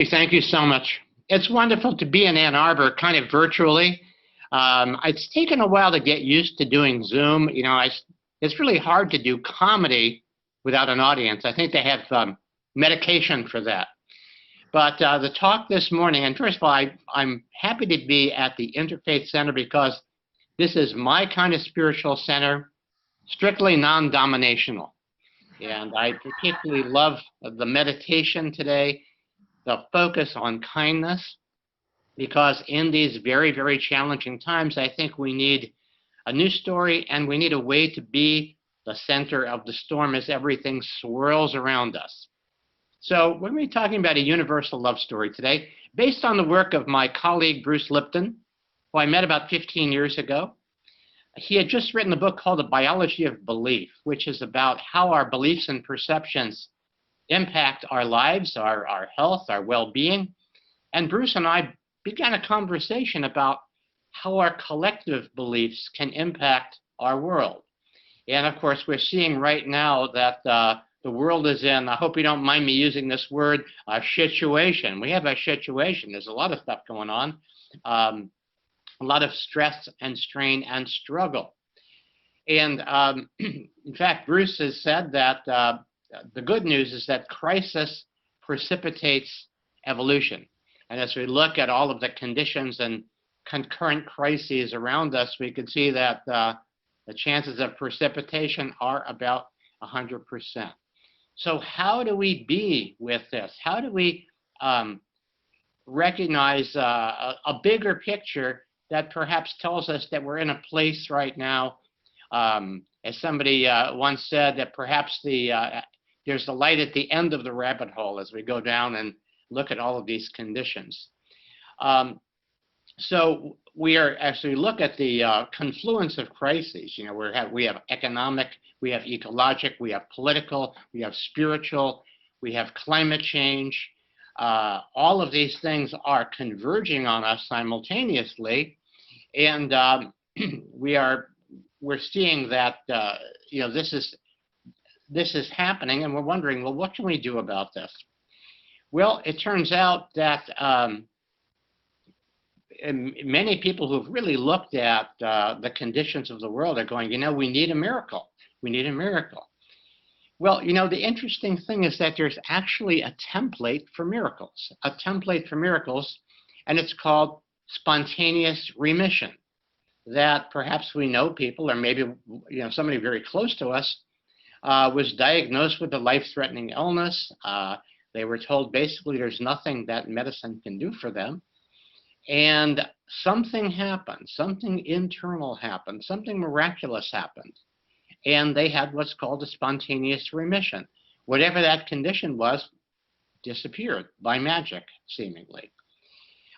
Thank you so much. It's wonderful to be in Ann Arbor, kind of virtually. It's taken a while to get used to doing Zoom. It's really hard to do comedy without an audience. I think they have medication for that. But the talk this morning, and first of all, I'm happy to be at the Interfaith Center because this is my kind of spiritual center, strictly non-dominational. And I particularly love the meditation today, the focus on kindness, because in these very, very challenging times, I think we need a new story and we need a way to be the center of the storm as everything swirls around us. So we're going to be talking about a universal love story today, based on the work of my colleague, Bruce Lipton, who I met about 15 years ago. He had just written a book called The Biology of Belief, which is about how our beliefs and perceptions impact our lives, our health, our well-being. And Bruce and I began a conversation about how our collective beliefs can impact our world. And of course, we're seeing right now that the world is in, I hope you don't mind me using this word, a situation. We have a situation. There's a lot of stuff going on, a lot of stress and strain and struggle. And in fact, Bruce has said that the good news is that crisis precipitates evolution. And as we look at all of the conditions and concurrent crises around us, we can see that the chances of precipitation are about 100%. So how do we be with this? How do we recognize a bigger picture that perhaps tells us that we're in a place right now, as somebody once said, that perhaps there's a light at the end of the rabbit hole as we go down and look at all of these conditions. So we are actually look at the confluence of crises. We have economic, we have ecologic, we have political, we have spiritual, we have climate change. All of these things are converging on us simultaneously, and we're seeing that this is happening, and we're wondering, well, what can we do about this? Well, it turns out that many people who've really looked at the conditions of the world are going, we need a miracle. We need a miracle. Well, the interesting thing is that there's actually a template for miracles, and it's called spontaneous remission. That perhaps we know people, or maybe somebody very close to us was diagnosed with a life-threatening illness. They were told basically there's nothing that medicine can do for them. And something happened, something internal happened, something miraculous happened. And they had what's called a spontaneous remission. Whatever that condition was disappeared by magic, seemingly.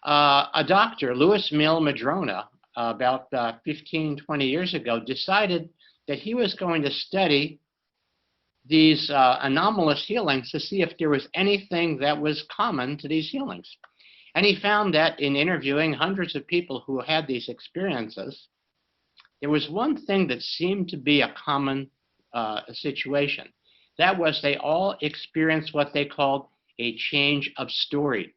A doctor, Louis Mill Madrona, about 15, 20 years ago, decided that he was going to study these anomalous healings to see if there was anything that was common to these healings. And he found that in interviewing hundreds of people who had these experiences, there was one thing that seemed to be a common situation. That was they all experienced what they called a change of story,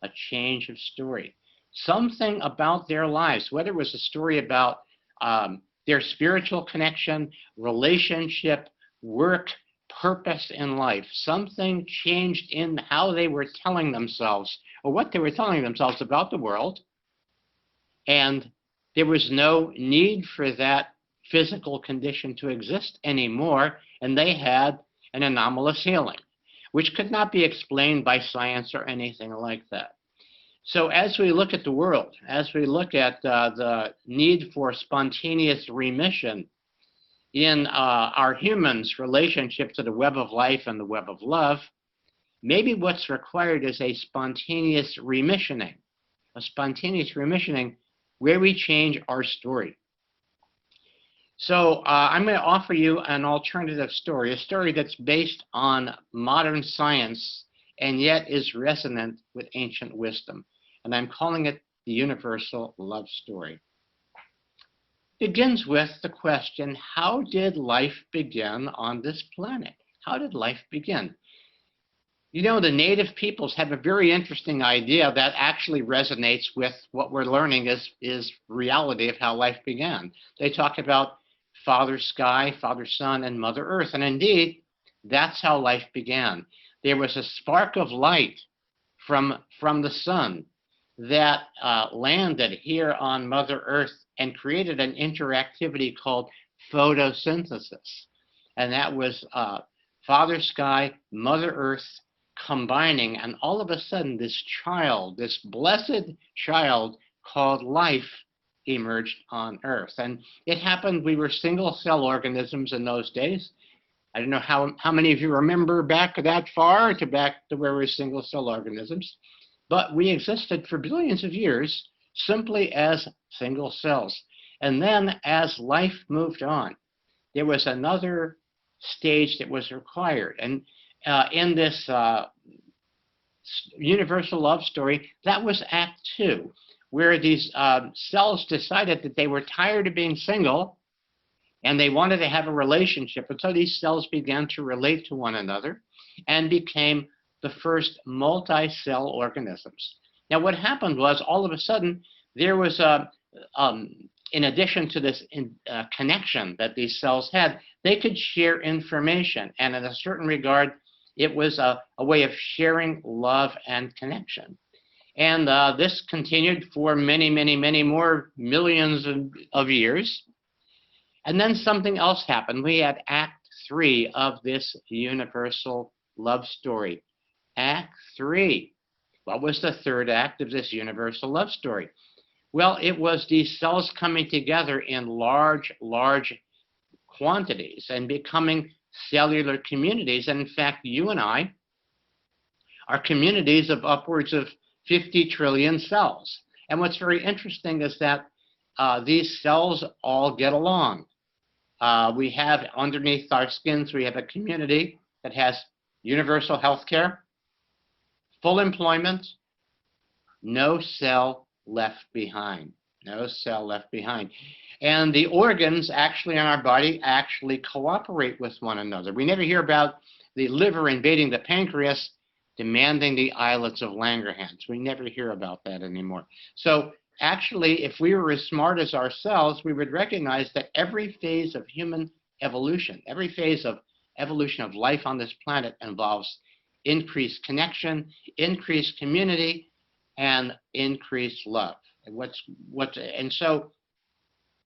a change of story. Something about their lives, whether it was a story about their spiritual connection, relationship, work, purpose in life, something changed in how they were telling themselves or what they were telling themselves about the world, and there was no need for that physical condition to exist anymore, and they had an anomalous healing, which could not be explained by science or anything like that. So as we look at the world, as we look at the need for spontaneous remission in our humans' relationship to the web of life and the web of love, maybe what's required is a spontaneous remissioning where we change our story. So I'm going to offer you an alternative story, a story that's based on modern science and yet is resonant with ancient wisdom. And I'm calling it the universal love story. It begins with the question, how did life begin on this planet? How did life begin? You know, the native peoples have a very interesting idea that actually resonates with what we're learning is reality of how life began. They talk about Father Sky, Father Sun, and Mother Earth. And indeed, that's how life began. There was a spark of light from the sun that landed here on Mother Earth and created an interactivity called photosynthesis. And that was Father Sky, Mother Earth combining, and all of a sudden this child, this blessed child called life, emerged on Earth. And it happened, we were single cell organisms in those days. I don't know how many of you remember back that far, back to where we were single cell organisms, but we existed for billions of years simply as single cells. And then as life moved on, there was another stage that was required. And in this universal love story, that was Act 2, where these cells decided that they were tired of being single and they wanted to have a relationship. And so these cells began to relate to one another and became the first multi-cell organisms. Now, what happened was all of a sudden there was in addition to this connection that these cells had, they could share information. And in a certain regard, it was a way of sharing love and connection. And this continued for many, many, many more millions of years. And then something else happened. We had Act 3 of this universal love story. Act 3. What was the third act of this universal love story? Well, it was these cells coming together in large, large quantities and becoming cellular communities. And in fact, you and I are communities of upwards of 50 trillion cells. And what's very interesting is that these cells all get along. We have underneath our skins, we have a community that has universal health care, full employment, no cell left behind. No cell left behind. And the organs actually in our body actually cooperate with one another. We never hear about the liver invading the pancreas, demanding the islets of Langerhans. We never hear about that anymore. So actually, if we were as smart as ourselves, we would recognize that every phase of human evolution, every phase of evolution of life on this planet involves increased connection, increased community, and increased love. And so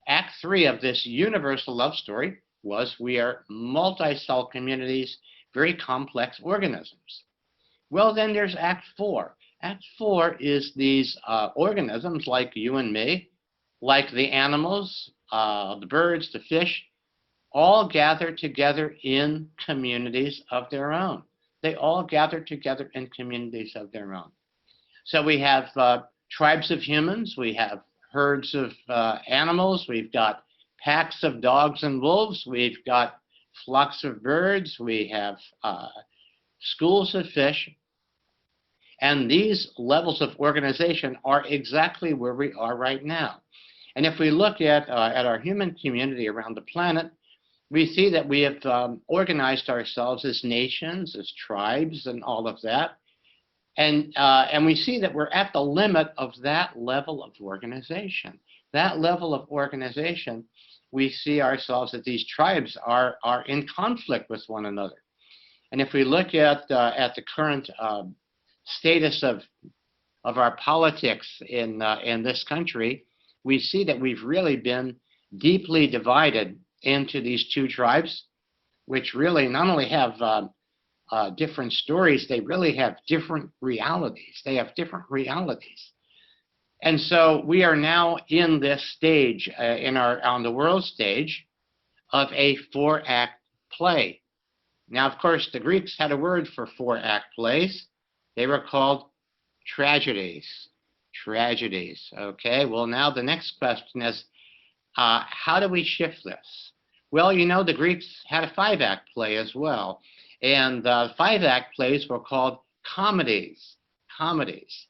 Act 3 of this universal love story was we are multi-cell communities, very complex organisms. Well, then there's Act 4. Act 4 is these organisms like you and me, like the animals, the birds, the fish, all gather together in communities of their own. They all gather together in communities of their own. So we have tribes of humans, we have herds of animals, we've got packs of dogs and wolves, we've got flocks of birds, we have schools of fish. And these levels of organization are exactly where we are right now. And if we look at our human community around the planet, we see that we have organized ourselves as nations, as tribes, and all of that. And we see that we're at the limit of that level of organization. That level of organization, we see ourselves that these tribes are in conflict with one another. And if we look at the current status of our politics in this country, we see that we've really been deeply divided into these two tribes, which really not only have different stories, they really have different realities. They have different realities. And so we are now in this stage, on the world stage, of a 4-act play. Now, of course, the Greeks had a word for 4-act plays. They were called tragedies. Tragedies, okay? Well, now the next question is, how do we shift this? Well, you know, the Greeks had a 5-act play as well. And 5-act plays were called comedies. Comedies.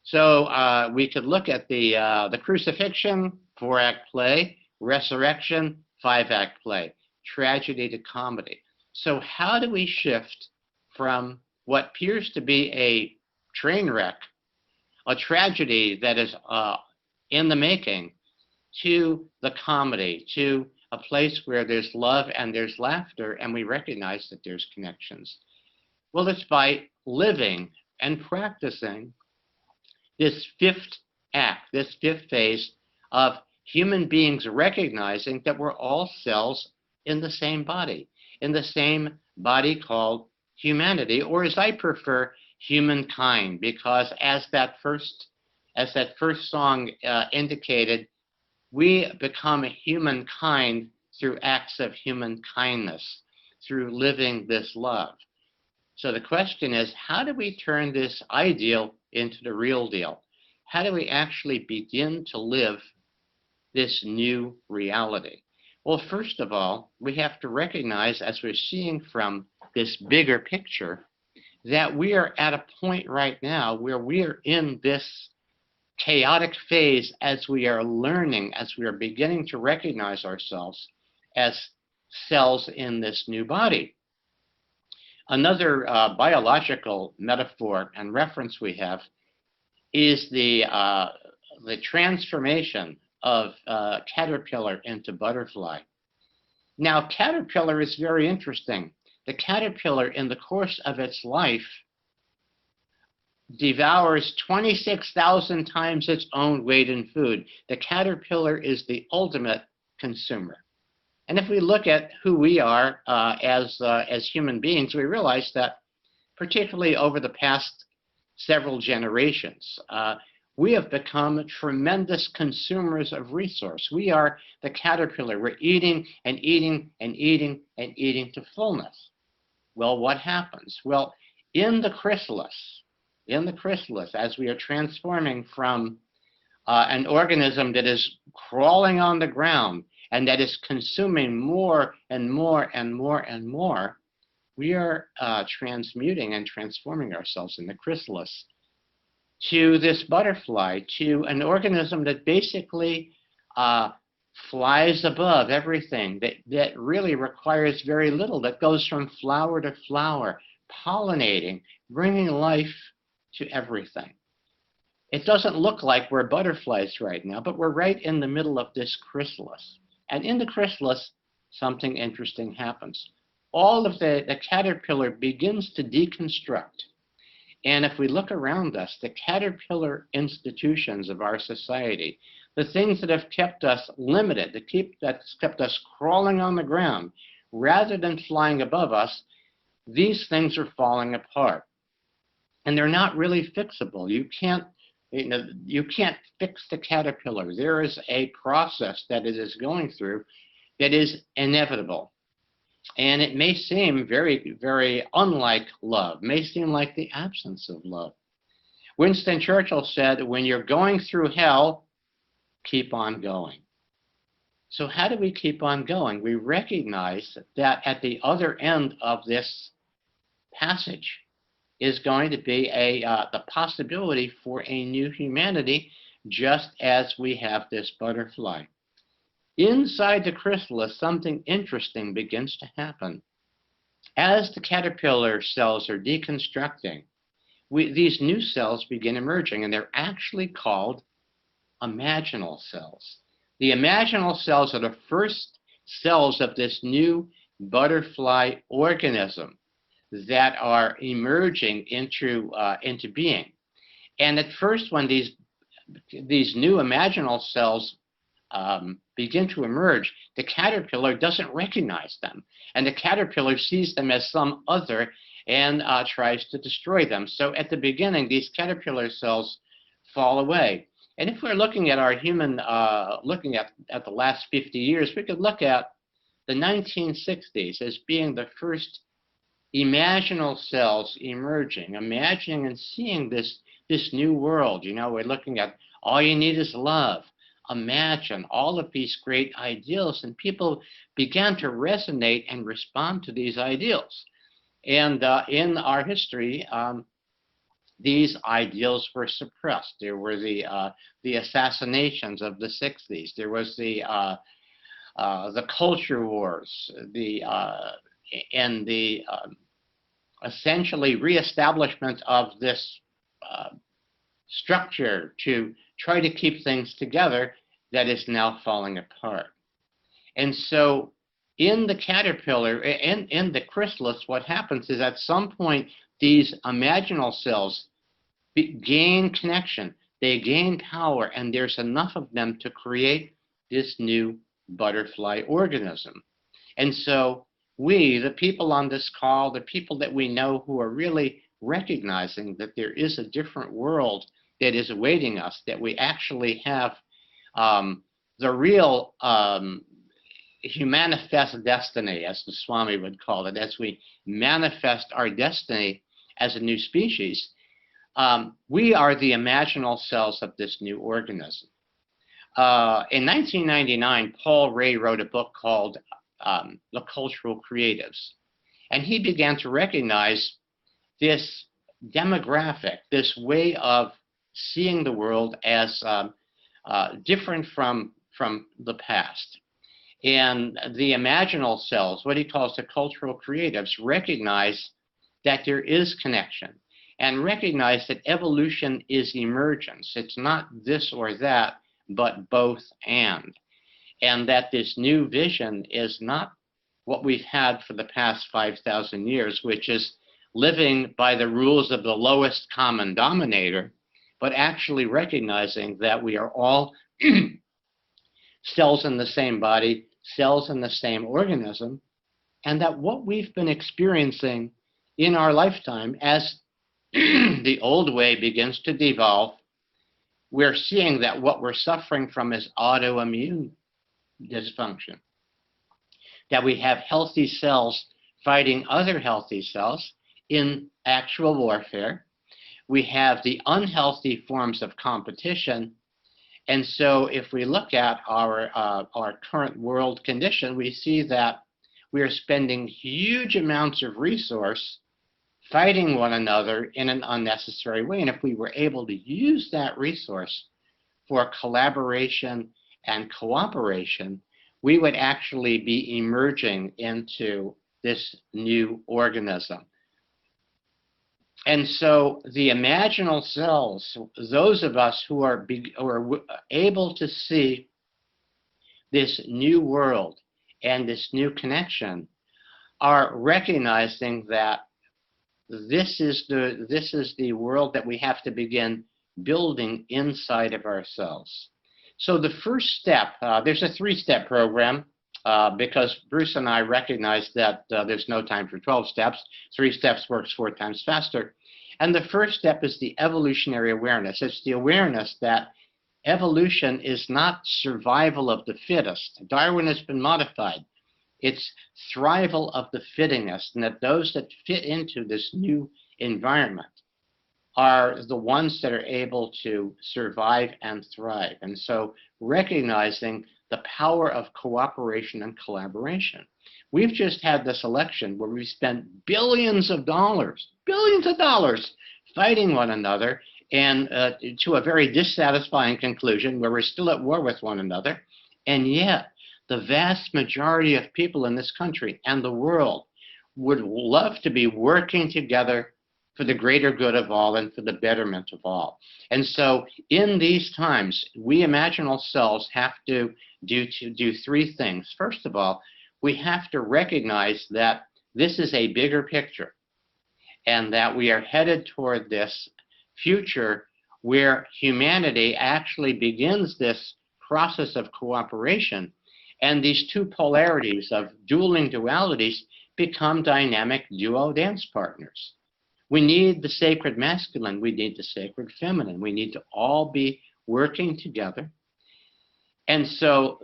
So we could look at the crucifixion, 4-act play, resurrection, 5-act play, tragedy to comedy. So how do we shift from what appears to be a train wreck, a tragedy that is in the making, to the comedy, to a place where there's love and there's laughter, and we recognize that there's connections. Well, it's by living and practicing this fifth act, this fifth phase of human beings recognizing that we're all cells in the same body called humanity, or as I prefer, humankind, because as that first song indicated, we become humankind through acts of human kindness, through living this love. So the question is, how do we turn this ideal into the real deal? How do we actually begin to live this new reality? Well, first of all, we have to recognize, as we're seeing from this bigger picture, that we are at a point right now where we are in this chaotic phase as we are learning, as we are beginning to recognize ourselves as cells in this new body. Another biological metaphor and reference we have is the transformation of caterpillar into butterfly. Now, caterpillar is very interesting. The caterpillar, in the course of its life, devours 26,000 times its own weight in food. The caterpillar is the ultimate consumer. And if we look at who we are as human beings, we realize that particularly over the past several generations, we have become tremendous consumers of resource. We are the caterpillar. We're eating and eating and eating and eating to fullness. Well, what happens? Well, in the chrysalis, as we are transforming from an organism that is crawling on the ground and that is consuming more and more and more and more, we are transmuting and transforming ourselves in the chrysalis to this butterfly, to an organism that basically flies above everything, that really requires very little, that goes from flower to flower, pollinating, bringing life to everything. It doesn't look like we're butterflies right now, but we're right in the middle of this chrysalis. And in the chrysalis, something interesting happens. All of the caterpillar begins to deconstruct. And if we look around us, the caterpillar institutions of our society, the things that have kept us limited, that's kept us crawling on the ground, rather than flying above us, these things are falling apart. And they're not really fixable. You can't fix the caterpillar. There is a process that it is going through that is inevitable. And it may seem very, very unlike love, may seem like the absence of love. Winston Churchill said, when you're going through hell, keep on going. So how do we keep on going? We recognize that at the other end of this passage is going to be the possibility for a new humanity, just as we have this butterfly. Inside the chrysalis, something interesting begins to happen. As the caterpillar cells are deconstructing, these new cells begin emerging, and they're actually called imaginal cells. The imaginal cells are the first cells of this new butterfly organism that are emerging into being. And at first, when these new imaginal cells begin to emerge, the caterpillar doesn't recognize them, and the caterpillar sees them as some other and tries to destroy them. So at the beginning, these caterpillar cells fall away. And if we're looking at our human, looking at the last 50 years, we could look at the 1960s as being the first imaginal cells emerging, imagining and seeing this new world. You know, we're looking at all you need is love. Imagine all of these great ideals, and people began to resonate and respond to these ideals. And in our history, these ideals were suppressed. There were the assassinations of the 60s. There was the culture wars, and the essentially reestablishment of this structure to try to keep things together that is now falling apart. And so in the caterpillar, in the chrysalis, what happens is at some point these imaginal cells gain connection, they gain power, and there's enough of them to create this new butterfly organism. And so we, the people on this call, the people that we know who are really recognizing that there is a different world that is awaiting us, that we actually have the real manifest destiny, as the Swami would call it, as we manifest our destiny as a new species, we are the imaginal cells of this new organism. In 1999, Paul Ray wrote a book called The Cultural Creatives, and he began to recognize this demographic, this way of seeing the world as different from the past. And the imaginal cells, what he calls the cultural creatives, recognize that there is connection and recognize that evolution is emergence. It's not this or that, but both and that this new vision is not what we've had for the past 5,000 years, which is living by the rules of the lowest common denominator, but actually recognizing that we are all cells in the same body, cells in the same organism, and that what we've been experiencing in our lifetime as the old way begins to devolve, we're seeing that what we're suffering from is autoimmune dysfunction, that we have healthy cells fighting other healthy cells in actual warfare. We have the unhealthy forms of competition. And so if we look at our current world condition, we see that we are spending huge amounts of resource fighting one another in an unnecessary way. And if we were able to use that resource for collaboration and cooperation, we would actually be emerging into this new organism. And so the imaginal cells, those of us who are able to see this new world and this new connection, are recognizing that this is the world that we have to begin building inside of ourselves. So the first step, there's a 3-step program because Bruce and I recognize that there's no time for 12 steps. 3 steps works 4 times faster. And the first step is the evolutionary awareness. It's the awareness that evolution is not survival of the fittest. Darwin has been modified. It's thrival of the fittingest, and that those that fit into this new environment are the ones that are able to survive and thrive. And so recognizing the power of cooperation and collaboration. We've just had this election where we spent billions of dollars fighting one another, and to a very dissatisfying conclusion where we're still at war with one another. And yet the vast majority of people in this country and the world would love to be working together for the greater good of all and for the betterment of all. And so in these times, we imaginal cells have to do 3 things. First of all, we have to recognize that this is a bigger picture and that we are headed toward this future where humanity actually begins this process of cooperation, and these 2 polarities of dueling dualities become dynamic duo dance partners. We need the sacred masculine, we need the sacred feminine, we need to all be working together. And so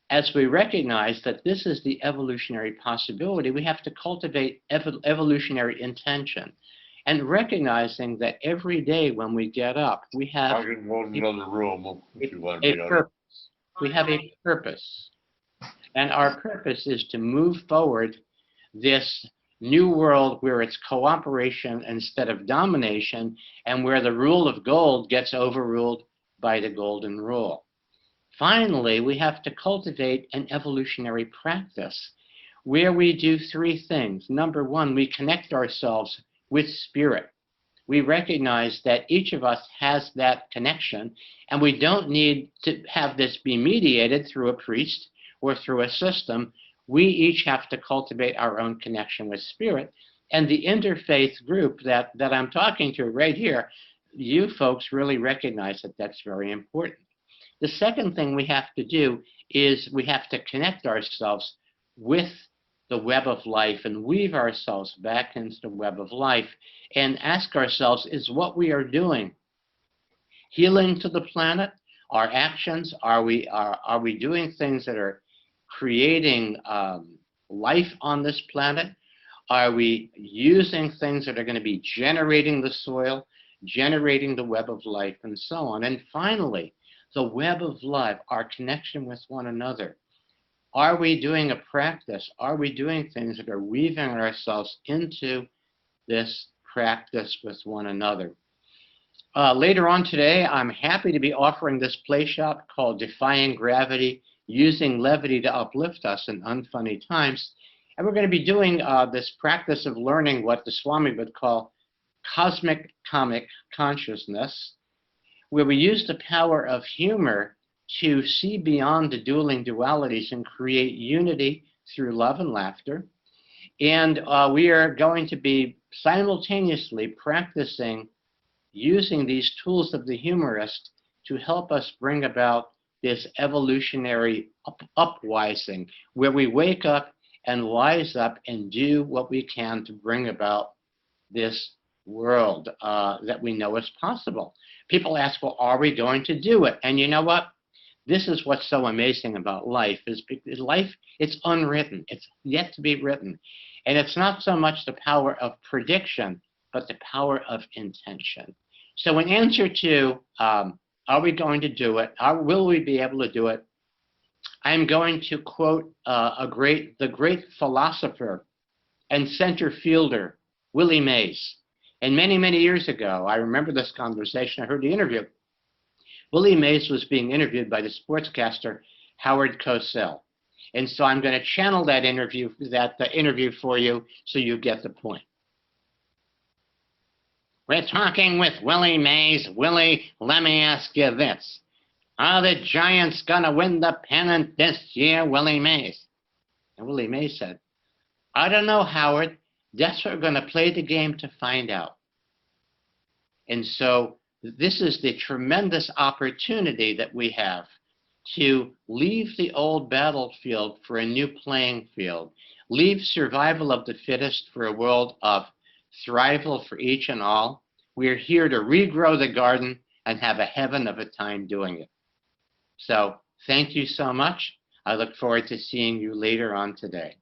as we recognize that this is the evolutionary possibility, we have to cultivate evolutionary intention, and recognizing that every day when we get up, we have a purpose. We have a purpose. And our purpose is to move forward this new world where it's cooperation instead of domination, and where the rule of gold gets overruled by the golden rule. Finally, we have to cultivate an evolutionary practice where we do 3 things. Number 1, we connect ourselves with spirit. We recognize that each of us has that connection, and we don't need to have this be mediated through a priest or through a system. We each have to cultivate our own connection with spirit. And the interfaith group that I'm talking to right here, you folks really recognize that that's very important. The second thing we have to do is we have to connect ourselves with the web of life and weave ourselves back into the web of life and ask ourselves, is what we are doing healing to the planet? Our actions, are we doing things that are creating life on this planet? Are we using things that are going to be generating the soil, generating the web of life, and so on? And finally, the web of life, our connection with one another. Are we doing a practice? Are we doing things that are weaving ourselves into this practice with one another? Later on today, I'm happy to be offering this play shop called Defying Gravity, Using Levity to Uplift Us in Unfunny Times. And we're going to be doing this practice of learning what the Swami would call cosmic comic consciousness, where we use the power of humor to see beyond the dueling dualities and create unity through love and laughter. And we are going to be simultaneously practicing using these tools of the humorist to help us bring about this evolutionary upwising, where we wake up and wise up and do what we can to bring about this world that we know is possible. People ask, well, are we going to do it? And you know what? This is what's so amazing about life, is because life, it's unwritten. It's yet to be written. And it's not so much the power of prediction, but the power of intention. So in answer to, are we going to do it? Will we be able to do it? I'm going to quote the great philosopher and center fielder, Willie Mays. And many, many years ago, I remember this conversation, I heard the interview. Willie Mays was being interviewed by the sportscaster Howard Cosell. And so I'm going to channel that interview for you so you get the point. We're talking with Willie Mays. Willie, let me ask you this. Are the Giants going to win the pennant this year, Willie Mays? And Willie Mays said, I don't know, Howard. That's what we're going to play the game to find out. And so this is the tremendous opportunity that we have to leave the old battlefield for a new playing field, leave survival of the fittest for a world of thrival for each and all. We're here to regrow the garden and have a heaven of a time doing it. So thank you so much. I look forward to seeing you later on today.